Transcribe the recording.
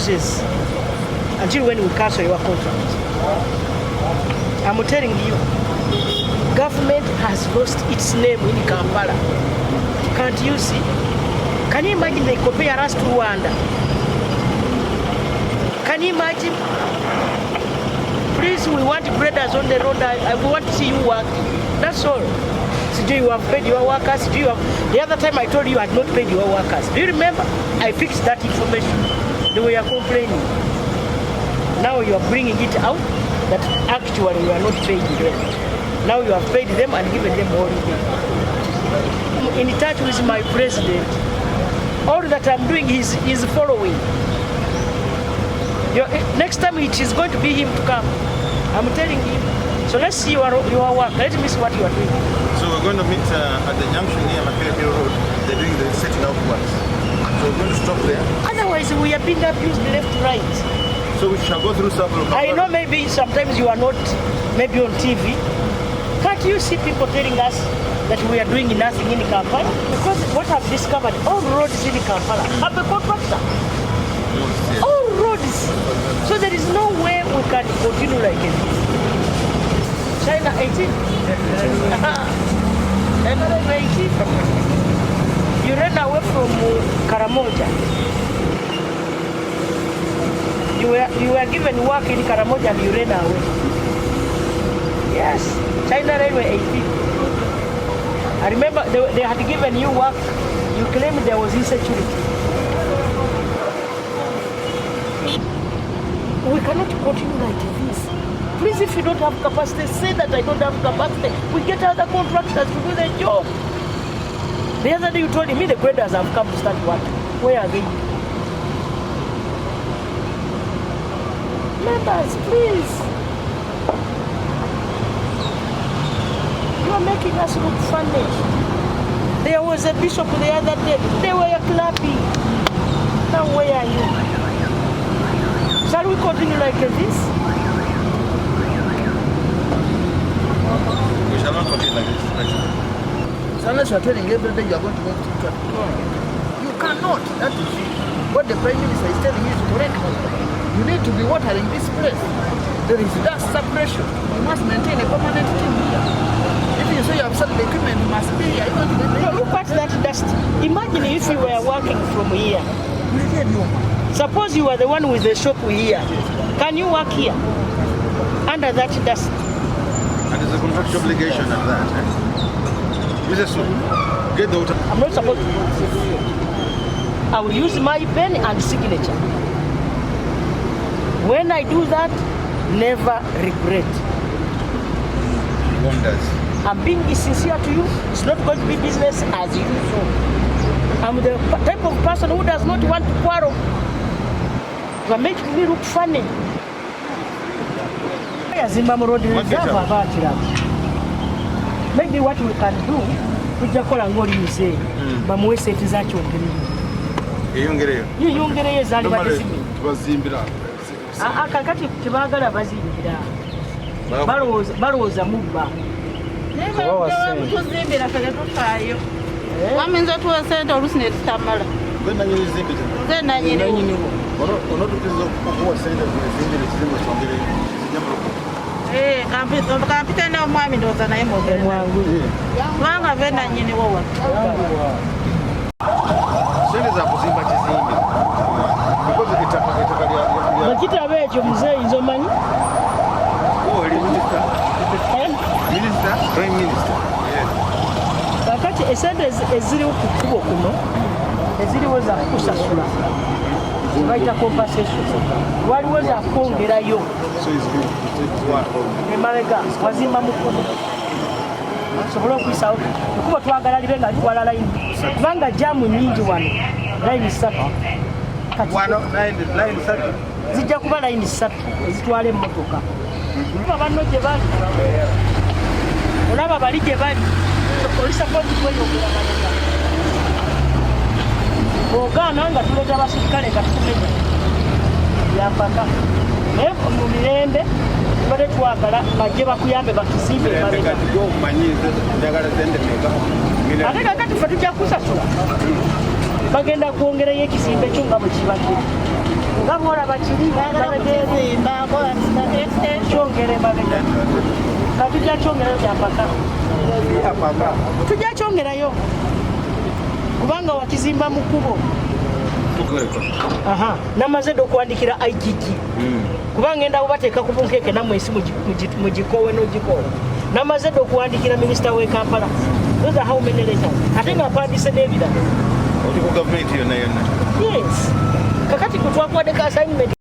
loses until when we cancel your contract. I'm telling you, government has lost its name in Kampala. Can't you see? Can you imagine they compare us to Rwanda? Can you imagine? Please, we want breaders on the road. We want to see you work. That's all. So do you have paid your workers? Do you have... The other time I told you I had not paid your workers. Do you remember? I fixed that information. They were complaining. Now you are bringing it out that actually you are not paying them. Now you have paid them and given them holiday. I'm in touch with my president. All that I'm doing is following. Next time it is going to be him to come. I'm telling him. So let's see your work. Let me see what you are doing. So we're going to meet at the junction near Makerere Road. They're doing the setting out works. So we're going to stop there. Otherwise we are being abused left, right. So we shall go through several. I know maybe sometimes you are not maybe on TV. Can't you see people telling us that we are doing nothing in Kampala? Because what I've discovered, all roads in Kampala have a contractor. Yes. All roads. So there is no way we can continue like this. China 18. And 18. You ran away from Karamoja. You were given work in Karamoja and you ran away. Yes, China Railway 18. I remember they had given you work. You claimed there was insecurity. We cannot continue like this. Please, if you don't have capacity, say that I don't have capacity. We get other contractors to do the job. The other day you told me the graders have come to start work. Where are they? Members, please. You are making us look funny. There was a bishop the other day. They were clapping. Now where are you? Shall we continue like this? We shall not continue like this. So unless you are telling every day you are going to go to church. No. You cannot. That is what the Prime Minister is telling you is correct. You need to be watering this place. There is dust suppression. You must maintain a permanent team here. If you say you have certain equipment, you must be here. Look at that dust. Imagine if you were working from here. Suppose you are the one with the shop here. Can you work here? Under that dust. And there's a contractual obligation of that. Get the water. I'm not supposed to. I will use my pen and signature. When I do that, never regret. Wonders. I'm being sincere to you. It's not going to be business as usual. I'm the type of person who does not want to quarrel. You are making me look funny. Maybe what we can do, we just call and go you say, but we say it is actually. You zali badizimi. Tubazimbira. Akakati kibagala bazimbira. Balowooza mubba. Tuzimbira kale tufayo. Waminza tuwa sente olusi ne tutamala. Gwe nanyini zimbira. Nze nanyini. Ono tukizo okuwa sente zimbira kizimbe kyongere nyamalo. Kampita n'omwami ndowooza naye mwogere mwangu. Kubanga ve nanyini wowa. Sente za kuzimba kizimbe. Because ettaka lya bakitaba ekyo muzeeyi nzomanyi. Minister, Prime Minister. Kakati esente eziri ku kkubo kuno eziriwo za kusasula zibayita compensation waliwo za kwongerayo emabega wazimba mu kkubo sobole okuyisawo ekkubo twagala libe nga litwala layini kubanga jamu nyingi wano layini 3 zijja kuba layini 3 ezitwala emmotoka banno gye bali olaba bali gye bali olisapoti kweyongera balema ogaana nga tuleeta abasirikale nga tukumenya yapaka naye mu mirembe tubadde twagala bajje bakuyambe bakizimbe emabega ate kakati ffe tujja kusasula bagenda kwongerayo ekizimbe kyo nga bwe kibadde Ngabola bakiri kyongere mabega. Katujja kyongerayo kyapaka. Tujja kyongerayo. Kubanga wakizimba mu kkubo. Aha, namaze okuwandikira IGG. Kubanga enda obateeka ku bunkeeke nammwe esi mugikowe n'ogikola. Namaze okuwandikira minisita w'e Kampala. Those are how many letters. Ate nga mpandise n'ebirala. Oli ku gavumenti yonna yonna. Yes. Kakati kutwakuwaddeko assignment.